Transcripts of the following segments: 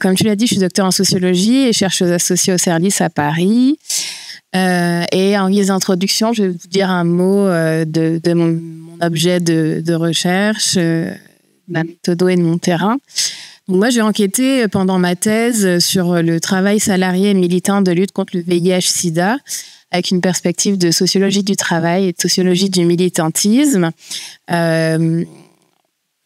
Comme tu l'as dit, je suis docteur en sociologie et chercheuse associée au CERLIS à Paris. Et en guise d'introduction, je vais vous dire un mot de mon objet de recherche, de ma méthode et de mon terrain. Donc moi, j'ai enquêté pendant ma thèse sur le travail salarié et militant de lutte contre le VIH-Sida, avec une perspective de sociologie du travail et de sociologie du militantisme.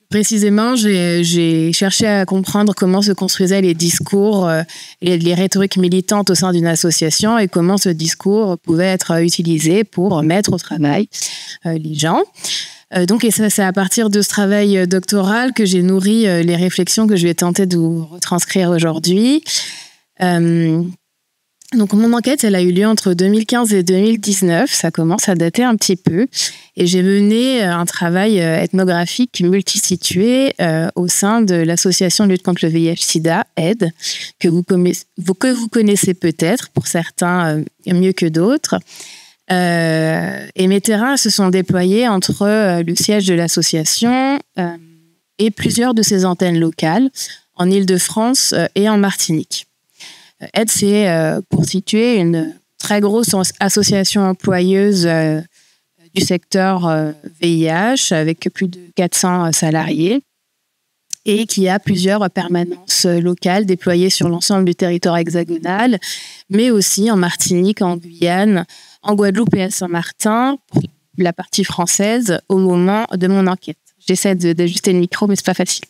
Précisément, j'ai cherché à comprendre comment se construisaient les discours et les rhétoriques militantes au sein d'une association et comment ce discours pouvait être utilisé pour mettre au travail les gens. Donc, et ça, c'est à partir de ce travail doctoral que j'ai nourri les réflexions que je vais tenter de vous retranscrire aujourd'hui. Donc, mon enquête, elle a eu lieu entre 2015 et 2019. Ça commence à dater un petit peu. Et j'ai mené un travail ethnographique multisitué au sein de l'association de lutte contre le VIH-Sida, AID, que vous connaissez peut-être, pour certains mieux que d'autres. Et mes terrains se sont déployés entre le siège de l'association et plusieurs de ses antennes locales, en Île-de-France et en Martinique. AID, c'est, pour situer, une très grosse association employeuse du secteur VIH, avec plus de 400 salariés, et qui a plusieurs permanences locales déployées sur l'ensemble du territoire hexagonal, mais aussi en Martinique, en Guyane, en Guadeloupe et à Saint-Martin, pour la partie française, au moment de mon enquête. J'essaie d'ajuster le micro, mais c'est pas facile.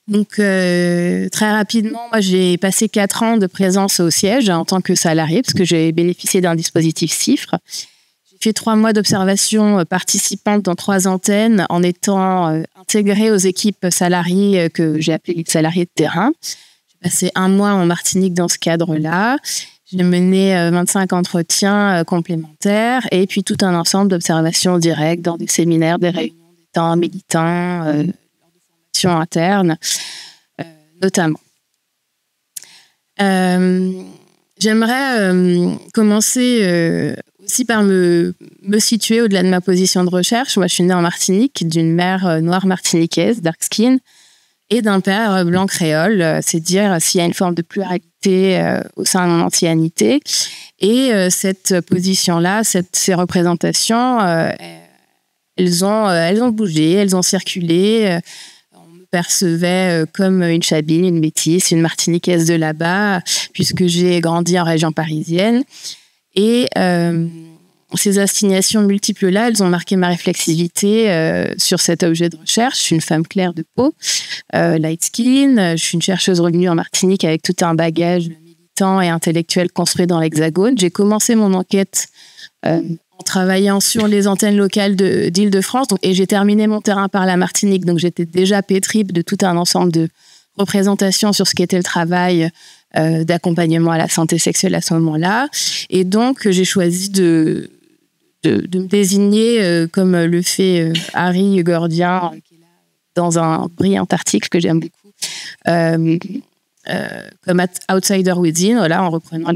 Donc, très rapidement, moi, j'ai passé 4 ans de présence au siège en tant que salarié, parce que j'ai bénéficié d'un dispositif CIFRE. J'ai fait 3 mois d'observation participante dans 3 antennes en étant intégrée aux équipes salariées que j'ai appelées les salariés de terrain. J'ai passé 1 mois en Martinique dans ce cadre-là. J'ai mené 25 entretiens complémentaires et puis tout un ensemble d'observations directes dans des séminaires, des réunions des temps militants, lors de formations internes, notamment. J'aimerais commencer aussi par me situer au-delà de ma position de recherche. Moi, je suis née en Martinique, d'une mère noire martiniquaise, dark skin, et d'un père blanc créole. C'est dire s'il y a une forme de pluralité au sein de mon ancienneté. Et cette position-là, ces représentations, elles ont bougé, elles ont circulé. On me percevait comme une chabine, une métisse, une martiniquaise de là-bas, puisque j'ai grandi en région parisienne. Et ces assignations multiples-là, elles ont marqué ma réflexivité sur cet objet de recherche. Je suis une femme claire de peau, light skin. Je suis une chercheuse revenue en Martinique avec tout un bagage militant et intellectuel construit dans l'Hexagone. J'ai commencé mon enquête en travaillant sur les antennes locales d'Île-de-France et j'ai terminé mon terrain par la Martinique. Donc, j'étais déjà pétrie de tout un ensemble de représentations sur ce qu'était le travail d'accompagnement à la santé sexuelle à ce moment-là. Et donc, j'ai choisi de me désigner comme le fait Harry Gordien, qui est là dans un brillant article que j'aime beaucoup, comme outsider within, voilà, en reprenant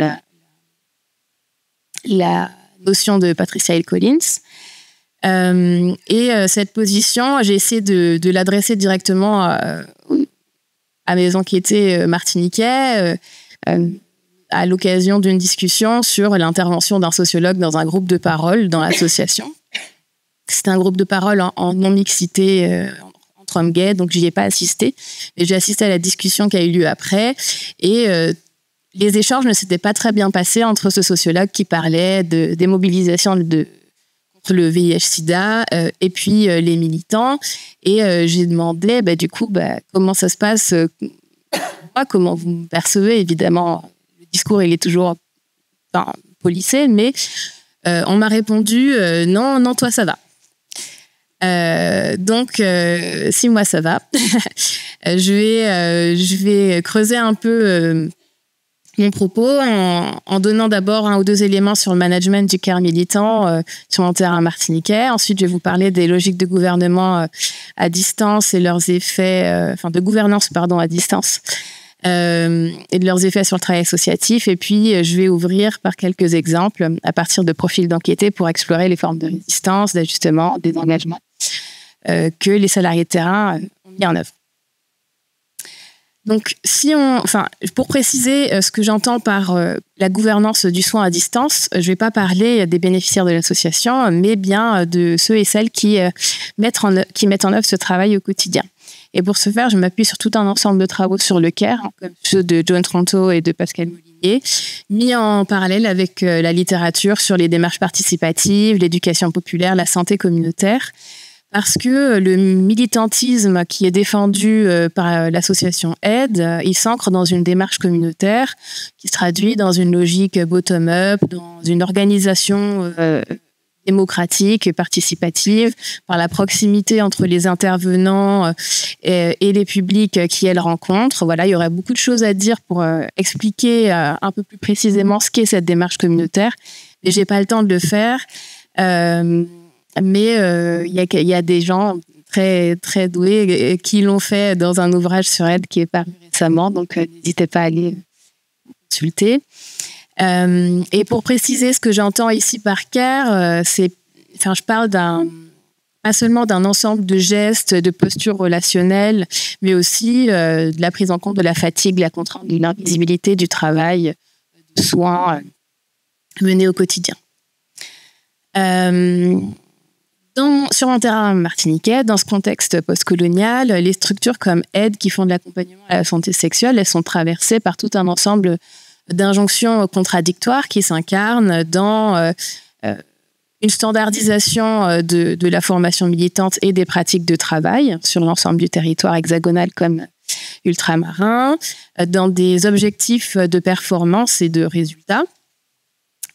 la notion de Patricia Hill Collins. Cette position, j'ai essayé de l'adresser directement à mes enquêtés martiniquais, à l'occasion d'une discussion sur l'intervention d'un sociologue dans un groupe de parole dans l'association. C'était un groupe de parole en non-mixité entre hommes gays, donc j'y ai pas assisté, mais j'ai assisté à la discussion qui a eu lieu après. Et les échanges ne s'étaient pas très bien passés entre ce sociologue qui parlait des mobilisations contre le VIH-Sida et puis les militants. Et j'ai demandé, du coup, comment ça se passe, comment vous me percevez. Évidemment, le discours, il est toujours policé, mais on m'a répondu non, toi, ça va. Donc, si moi, ça va, je vais creuser un peu mon propos en donnant d'abord 1 ou 2 éléments sur le management du care militant sur mon terrain martiniquais. Ensuite, je vais vous parler des logiques de gouvernement à distance et leurs effets, de gouvernance, à distance, et de leurs effets sur le travail associatif. Et puis, je vais ouvrir par quelques exemples à partir de profils d'enquêtés pour explorer les formes de résistance, d'ajustement, des engagements que les salariés de terrain ont mis en œuvre. Donc, pour préciser ce que j'entends par la gouvernance du soin à distance, je ne vais pas parler des bénéficiaires de l'association, mais bien de ceux et celles qui mettent en œuvre ce travail au quotidien. Et pour ce faire, je m'appuie sur tout un ensemble de travaux sur le CARE, comme ceux de John Tronto et de Pascal Molinier, mis en parallèle avec la littérature sur les démarches participatives, l'éducation populaire, la santé communautaire, parce que le militantisme qui est défendu par l'association AIDE, il s'ancre dans une démarche communautaire qui se traduit dans une logique bottom-up, dans une organisation démocratique et participative, par la proximité entre les intervenants et les publics qui elles rencontrent. Voilà, il y aurait beaucoup de choses à dire pour expliquer un peu plus précisément ce qu'est cette démarche communautaire, mais j'ai pas le temps de le faire. Mais il y a des gens très, très doués qui l'ont fait dans un ouvrage sur aide qui est paru récemment, donc n'hésitez pas à aller consulter. Et pour préciser ce que j'entends ici par CARE, je parle pas seulement d'un ensemble de gestes, de postures relationnelles, mais aussi de la prise en compte de la fatigue, de la contrainte, de l'invisibilité du travail, de soins menés au quotidien. Sur un terrain martiniquais, dans ce contexte postcolonial, les structures comme AIDE qui font de l'accompagnement à la santé sexuelle, elles sont traversées par tout un ensemble d'injonctions contradictoires qui s'incarnent dans une standardisation de la formation militante et des pratiques de travail sur l'ensemble du territoire hexagonal comme ultramarin, dans des objectifs de performance et de résultats,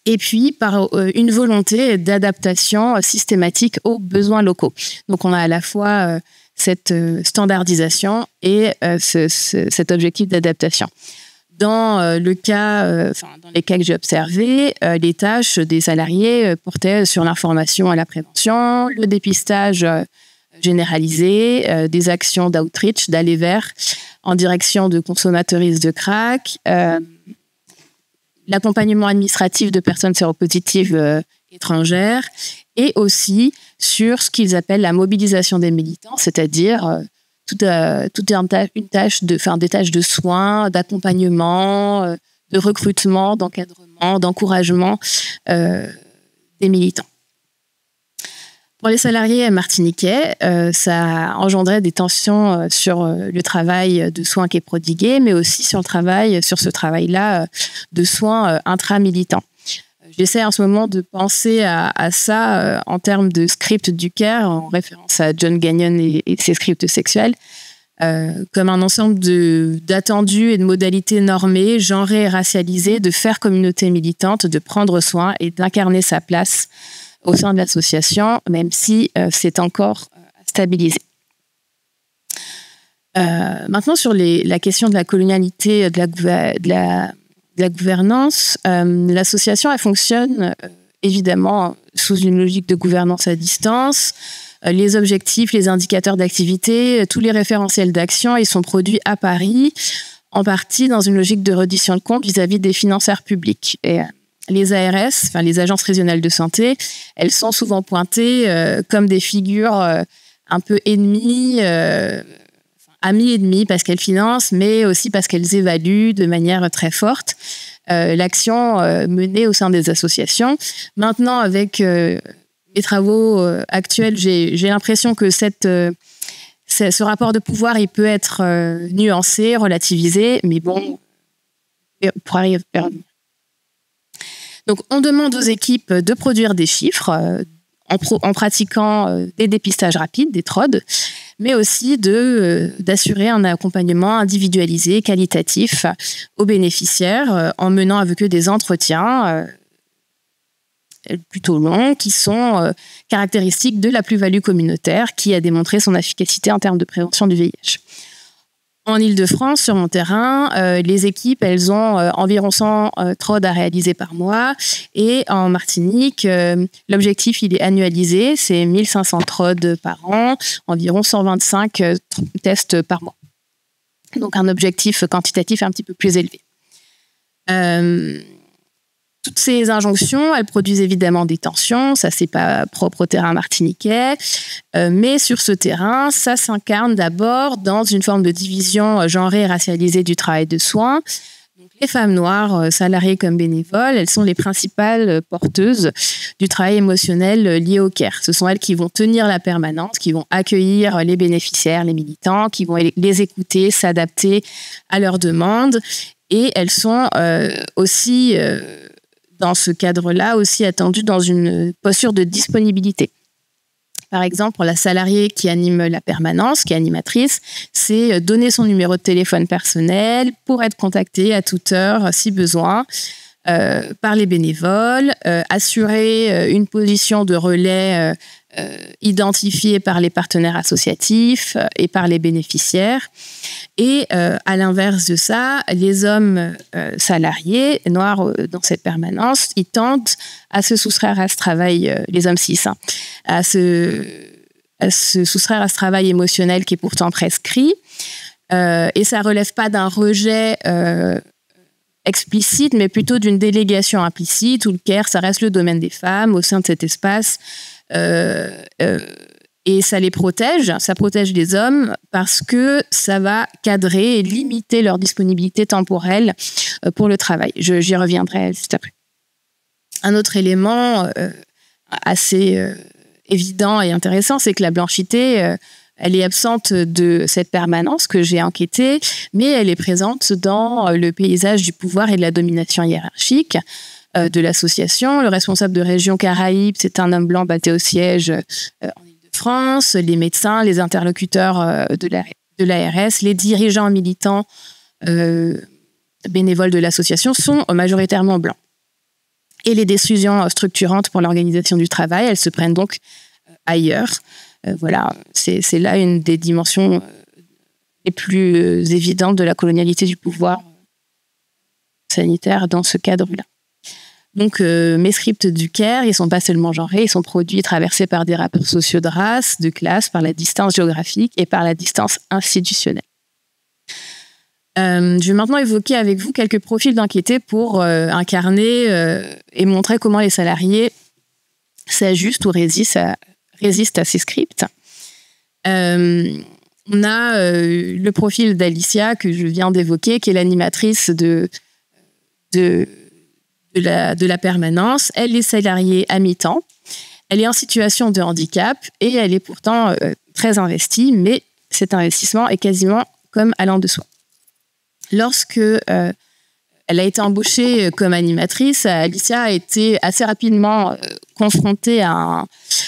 et puis par une volonté d'adaptation systématique aux besoins locaux. Donc on a à la fois cette standardisation et cet objectif d'adaptation. Dans les cas que j'ai observés, les tâches des salariés portaient sur l'information et la prévention, le dépistage généralisé, des actions d'outreach, d'aller vers en direction de consommateuristes de crack, l'accompagnement administratif de personnes séropositives étrangères et aussi sur ce qu'ils appellent la mobilisation des militants, c'est-à-dire des tâches de soins, d'accompagnement, de recrutement, d'encadrement, d'encouragement des militants. Pour les salariés martiniquais, ça engendrait des tensions sur le travail de soins qui est prodigué, mais aussi sur ce travail-là de soins intra-militants. J'essaie en ce moment de penser à ça en termes de script du CARE, en référence à John Gagnon et ses scripts sexuels, comme un ensemble d'attendus et de modalités normées, genrées et racialisées, de faire communauté militante, de prendre soin et d'incarner sa place au sein de l'association, même si c'est encore à stabiliser. Maintenant, sur la question de la colonialité, de la gouvernance, l'association, elle fonctionne évidemment sous une logique de gouvernance à distance. Les objectifs, les indicateurs d'activité, tous les référentiels d'action, ils sont produits à Paris, en partie dans une logique de reddition de comptes vis-à-vis des financeurs publics. Et les ARS, les agences régionales de santé, elles sont souvent pointées comme des figures un peu ennemies, amies-ennemies, parce qu'elles financent, mais aussi parce qu'elles évaluent de manière très forte l'action menée au sein des associations. Maintenant, avec mes travaux actuels, j'ai l'impression que ce rapport de pouvoir, il peut être nuancé, relativisé, mais bon, pour arriver à faire. Donc, on demande aux équipes de produire des chiffres en pratiquant des dépistages rapides, des TROD, mais aussi d'assurer un accompagnement individualisé, qualitatif aux bénéficiaires en menant avec eux des entretiens plutôt longs qui sont caractéristiques de la plus-value communautaire qui a démontré son efficacité en termes de prévention du VIH. En Île-de-France, sur mon terrain, les équipes, elles ont environ 100 TROD à réaliser par mois. Et en Martinique, l'objectif, il est annualisé. C'est 1500 TROD par an, environ 125 tests par mois. Donc, un objectif quantitatif un petit peu plus élevé. toutes ces injonctions, elles produisent évidemment des tensions. Ça, c'est pas propre au terrain martiniquais. Mais sur ce terrain, ça s'incarne d'abord dans une forme de division genrée et racialisée du travail de soins. Donc, les femmes noires, salariées comme bénévoles, elles sont les principales porteuses du travail émotionnel lié au care. Ce sont elles qui vont tenir la permanence, qui vont accueillir les bénéficiaires, les militants, qui vont les écouter, s'adapter à leurs demandes. Et elles sont aussi, dans ce cadre-là, aussi attendues dans une posture de disponibilité. Par exemple, pour la salariée qui anime la permanence, qui est animatrice, c'est donner son numéro de téléphone personnel pour être contactée à toute heure, si besoin, par les bénévoles, assurer une position de relais identifiée par les partenaires associatifs et par les bénéficiaires. Et à l'inverse de ça, les hommes salariés noirs dans cette permanence, ils tentent à se soustraire à ce travail, les hommes cis, à se soustraire à ce travail émotionnel qui est pourtant prescrit. Et ça relève pas d'un rejet explicite, mais plutôt d'une délégation implicite où le care, ça reste le domaine des femmes au sein de cet espace. Et ça les protège, ça protège les hommes parce que ça va cadrer et limiter leur disponibilité temporelle pour le travail. J'y reviendrai juste après. Un autre élément assez évident et intéressant, c'est que la blanchité, elle est absente de cette permanence que j'ai enquêtée, mais elle est présente dans le paysage du pouvoir et de la domination hiérarchique de l'association. Le responsable de région Caraïbes, c'est un homme blanc batté au siège en Île-de-France. Les médecins, les interlocuteurs de l'ARS, les dirigeants militants bénévoles de l'association sont majoritairement blancs. Et les décisions structurantes pour l'organisation du travail, elles se prennent donc ailleurs. Voilà, c'est là une des dimensions les plus évidentes de la colonialité du pouvoir sanitaire dans ce cadre-là. Donc, mes scripts du care, ils ne sont pas seulement genrés, ils sont produits et traversés par des rapports sociaux de race, de classe, par la distance géographique et par la distance institutionnelle. Je vais maintenant évoquer avec vous quelques profils d'enquêtés pour incarner et montrer comment les salariés s'ajustent ou résistent à ces scripts. On a le profil d'Alicia que je viens d'évoquer, qui est l'animatrice de la permanence. Elle est salariée à mi-temps. Elle est en situation de handicap et elle est pourtant très investie, mais cet investissement est quasiment comme allant de soi. Lorsque elle a été embauchée comme animatrice, Alicia a été assez rapidement confrontée à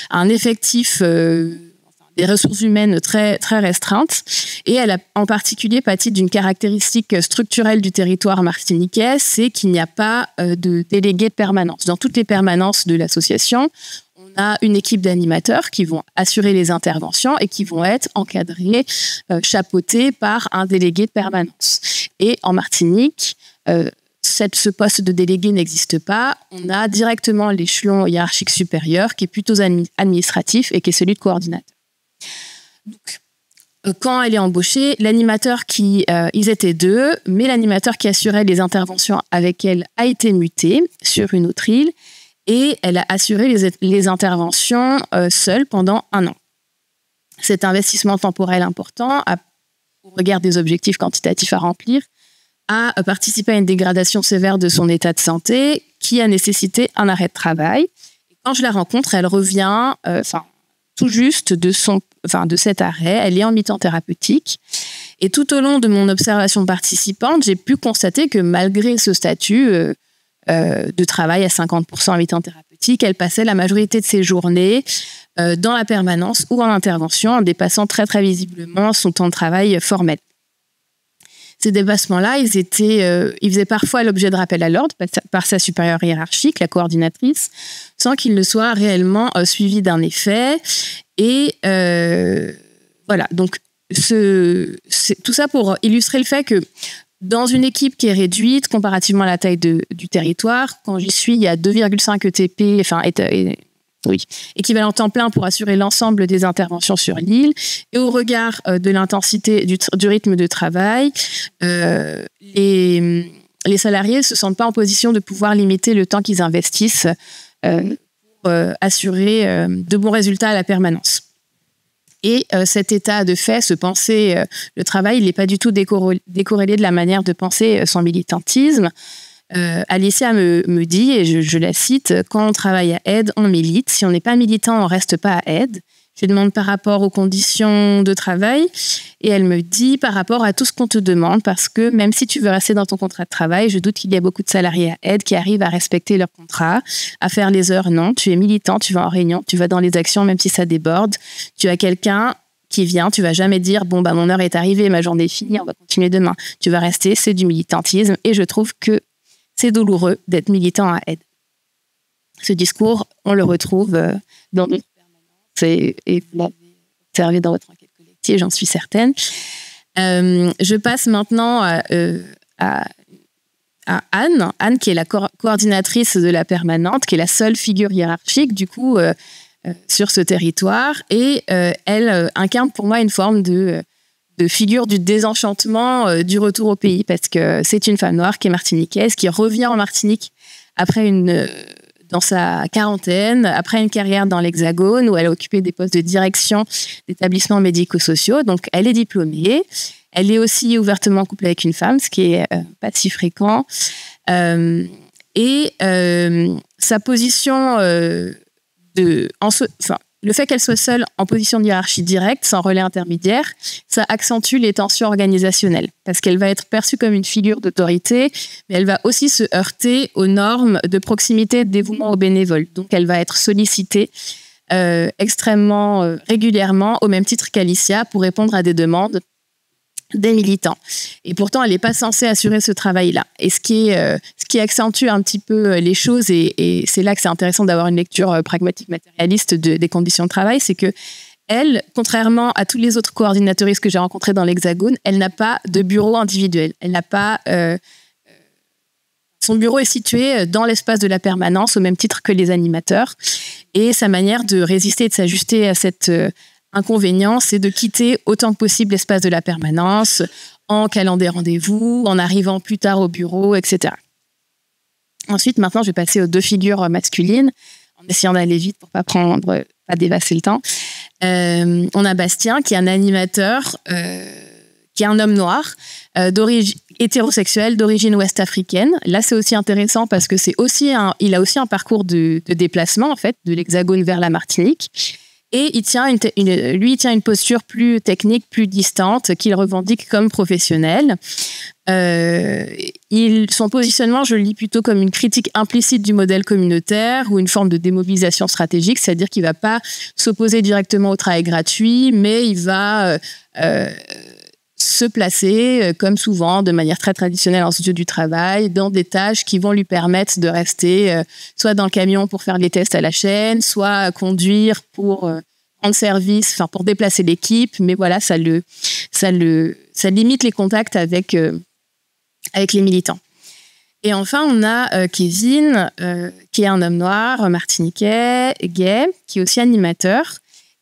un effectif des ressources humaines très, très restreintes. Et elle a en particulier pâti d'une caractéristique structurelle du territoire martiniquais, c'est qu'il n'y a pas de délégué de permanence. Dans toutes les permanences de l'association, on a une équipe d'animateurs qui vont assurer les interventions et qui vont être encadrés, chapeautés par un délégué de permanence. Et en Martinique, ce poste de délégué n'existe pas. On a directement l'échelon hiérarchique supérieur qui est plutôt administratif et qui est celui de coordinateur. Donc, quand elle est embauchée, l'animateur ils étaient deux, mais l'animateur qui assurait les interventions avec elle a été muté sur une autre île et elle a assuré les interventions seule pendant 1 an. Cet investissement temporel important, au regard des objectifs quantitatifs à remplir, a participé à une dégradation sévère de son état de santé qui a nécessité un arrêt de travail. Et quand je la rencontre, elle revient tout juste de cet arrêt. Elle est en mi-temps thérapeutique. Et tout au long de mon observation participante, j'ai pu constater que malgré ce statut de travail à 50% en mi-temps thérapeutique, elle passait la majorité de ses journées dans la permanence ou en intervention, en dépassant très, très visiblement son temps de travail formel. Ces dépassements-là, ils faisaient parfois l'objet de rappels à l'ordre par sa supérieure hiérarchique, la coordinatrice, sans qu'ils ne soient réellement suivis d'un effet. Et voilà, donc tout ça pour illustrer le fait que dans une équipe qui est réduite comparativement à la taille du territoire, quand j'y suis, il y a 2,5 ETP, équivalent temps plein pour assurer l'ensemble des interventions sur l'île. Et au regard de l'intensité du rythme de travail, les salariés ne se sentent pas en position de pouvoir limiter le temps qu'ils investissent pour assurer de bons résultats à la permanence. Et cet état de fait, ce penser le travail, il n'est pas du tout décorrélé de la manière de penser son militantisme. Alicia me dit, et je la cite, « Quand on travaille à Aide, on milite. Si on n'est pas militant, on ne reste pas à Aide. » Je lui demande par rapport aux conditions de travail et elle me dit par rapport à tout ce qu'on te demande, parce que même si tu veux rester dans ton contrat de travail, je doute qu'il y a beaucoup de salariés à Aide qui arrivent à respecter leur contrat, à faire les heures. Non, tu es militant, tu vas en réunion, tu vas dans les actions même si ça déborde. Tu as quelqu'un qui vient, tu vas jamais dire « bon, bah, mon heure est arrivée, ma journée est finie, on va continuer demain ». Tu vas rester, c'est du militantisme et je trouve que c'est douloureux d'être militant à Aide. Ce discours, on le retrouve dans d'autres permanences et vous l'avez observé dans votre enquête collective, j'en suis certaine. Je passe maintenant à Anne. Anne, qui est la coordinatrice de la permanente, qui est la seule figure hiérarchique, du coup, sur ce territoire. Et elle incarne pour moi une forme de figure du désenchantement du retour au pays, parce que c'est une femme noire qui est martiniquaise, qui revient en Martinique après dans sa quarantaine, après une carrière dans l'Hexagone, où elle a occupé des postes de direction d'établissements médico-sociaux. Donc, elle est diplômée. Elle est aussi ouvertement couplée avec une femme, ce qui est pas si fréquent. Sa position le fait qu'elle soit seule en position de hiérarchie directe, sans relais intermédiaire, ça accentue les tensions organisationnelles parce qu'elle va être perçue comme une figure d'autorité, mais elle va aussi se heurter aux normes de proximité et de dévouement aux bénévoles. Donc, elle va être sollicitée extrêmement régulièrement, au même titre qu'Alicia, pour répondre à des demandes des militants. Et pourtant, elle n'est pas censée assurer ce travail-là. Et ce qui accentue un petit peu les choses, et c'est là que c'est intéressant d'avoir une lecture pragmatique matérialiste des conditions de travail, c'est que elle, contrairement à tous les autres coordinatoristes que j'ai rencontrés dans l'Hexagone, elle n'a pas de bureau individuel. Elle n'a pas... son bureau est situé dans l'espace de la permanence, au même titre que les animateurs. Et sa manière de résister et de s'ajuster à cette... inconvénient, c'est de quitter autant que possible l'espace de la permanence en calant des rendez-vous, en arrivant plus tard au bureau, etc. Ensuite, maintenant, je vais passer aux deux figures masculines, en essayant d'aller vite pour pas dépasser le temps. On a Bastien, qui est un animateur, qui est un homme noir, hétérosexuel, d'origine ouest-africaine. Là, c'est aussi intéressant parce que il a aussi un parcours de déplacement, en fait, de l'Hexagone vers la Martinique. Et il tient une posture plus technique, plus distante, qu'il revendique comme professionnel. Son positionnement, je le lis plutôt comme une critique implicite du modèle communautaire ou une forme de démobilisation stratégique, c'est-à-dire qu'il ne va pas s'opposer directement au travail gratuit, mais il va se placer, comme souvent, de manière très traditionnelle en studio du travail, dans des tâches qui vont lui permettre de rester soit dans le camion pour faire les tests à la chaîne, soit conduire pour rendre service, enfin pour déplacer l'équipe. Mais voilà, ça limite les contacts avec les militants. Et enfin, on a Kevin, qui est un homme noir, martiniquais, gay, qui est aussi animateur,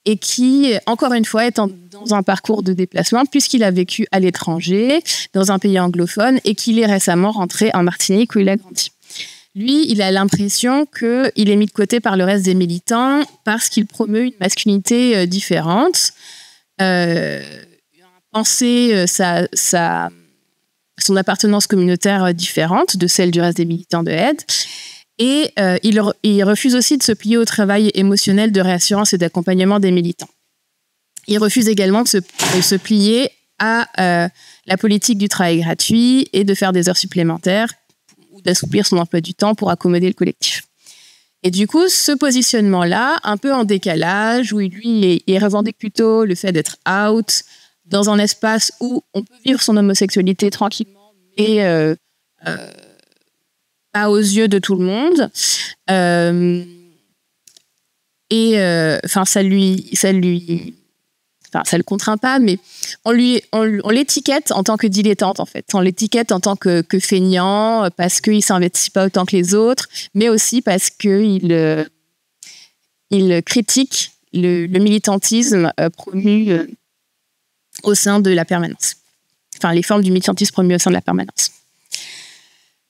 et qui, encore une fois, est dans un parcours de déplacement, puisqu'il a vécu à l'étranger, dans un pays anglophone, et qu'il est récemment rentré en Martinique, où il a grandi. Lui, il a l'impression qu'il est mis de côté par le reste des militants parce qu'il promeut une masculinité différente, penser son appartenance communautaire différente de celle du reste des militants de Aide. Et il refuse aussi de se plier au travail émotionnel de réassurance et d'accompagnement des militants. Il refuse également de se plier à la politique du travail gratuit et de faire des heures supplémentaires ou d'assouplir son emploi du temps pour accommoder le collectif. Et du coup, ce positionnement-là, un peu en décalage, où lui, il revendique plutôt le fait d'être out dans un espace où on peut vivre son homosexualité tranquillement, mais pas aux yeux de tout le monde. Ça le contraint pas, mais on l'étiquette en tant que dilettante, en fait. On l'étiquette en tant que feignant, parce qu'il s'investit pas autant que les autres, mais aussi parce qu'il critique le militantisme promu au sein de la permanence. Enfin, les formes du militantisme promu au sein de la permanence.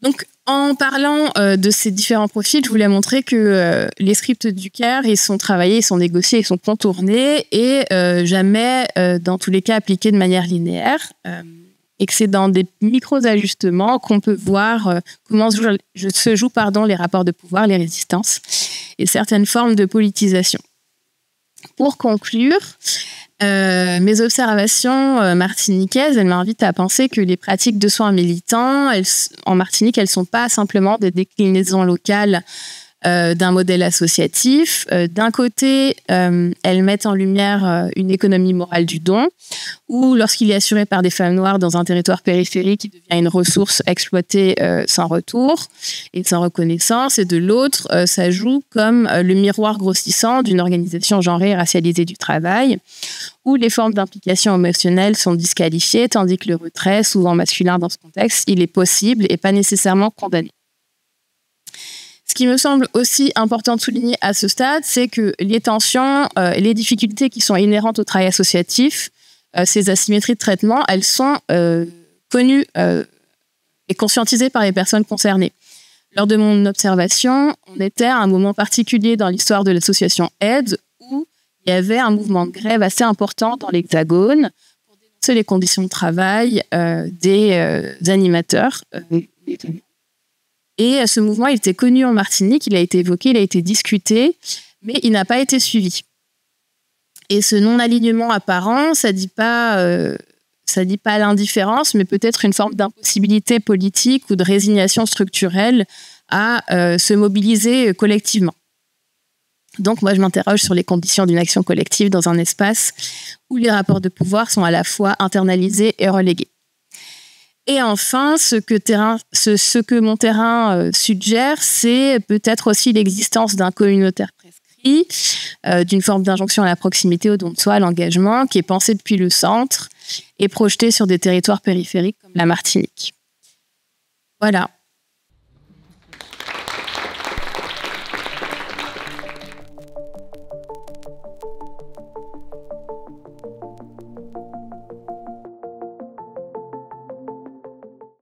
Donc, en parlant de ces différents profils, je voulais montrer que les scripts du CARE, ils sont travaillés, ils sont négociés, ils sont contournés et jamais, dans tous les cas, appliqués de manière linéaire. Et que c'est dans des micro-ajustements qu'on peut voir comment se jouent les rapports de pouvoir, les résistances et certaines formes de politisation. Pour conclure, mes observations martiniquaises, elles m'invitent à penser que les pratiques de soins militants, en Martinique, elles ne sont pas simplement des déclinaisons locales d'un modèle associatif. D'un côté, elles mettent en lumière une économie morale du don, où lorsqu'il est assuré par des femmes noires dans un territoire périphérique, il devient une ressource exploitée sans retour et sans reconnaissance. Et de l'autre, ça joue comme le miroir grossissant d'une organisation genrée et racialisée du travail, où les formes d'implication émotionnelle sont disqualifiées, tandis que le retrait, souvent masculin dans ce contexte, il est possible et pas nécessairement condamné. Ce qui me semble aussi important de souligner à ce stade, c'est que les tensions et les difficultés qui sont inhérentes au travail associatif, ces asymétries de traitement, elles sont connues et conscientisées par les personnes concernées. Lors de mon observation, on était à un moment particulier dans l'histoire de l'association Aide où il y avait un mouvement de grève assez important dans l'Hexagone pour dénoncer les conditions de travail des animateurs. Et ce mouvement, il était connu en Martinique, il a été évoqué, il a été discuté, mais il n'a pas été suivi. Et ce non-alignement apparent, ça dit pas l'indifférence, mais peut-être une forme d'impossibilité politique ou de résignation structurelle à se mobiliser collectivement. Donc moi, je m'interroge sur les conditions d'une action collective dans un espace où les rapports de pouvoir sont à la fois internalisés et relégués. Et enfin, ce que mon terrain suggère, c'est peut-être aussi l'existence d'un communautaire prescrit, d'une forme d'injonction à la proximité, au don de soi, à l'engagement, qui est pensé depuis le centre et projeté sur des territoires périphériques comme la Martinique. Voilà.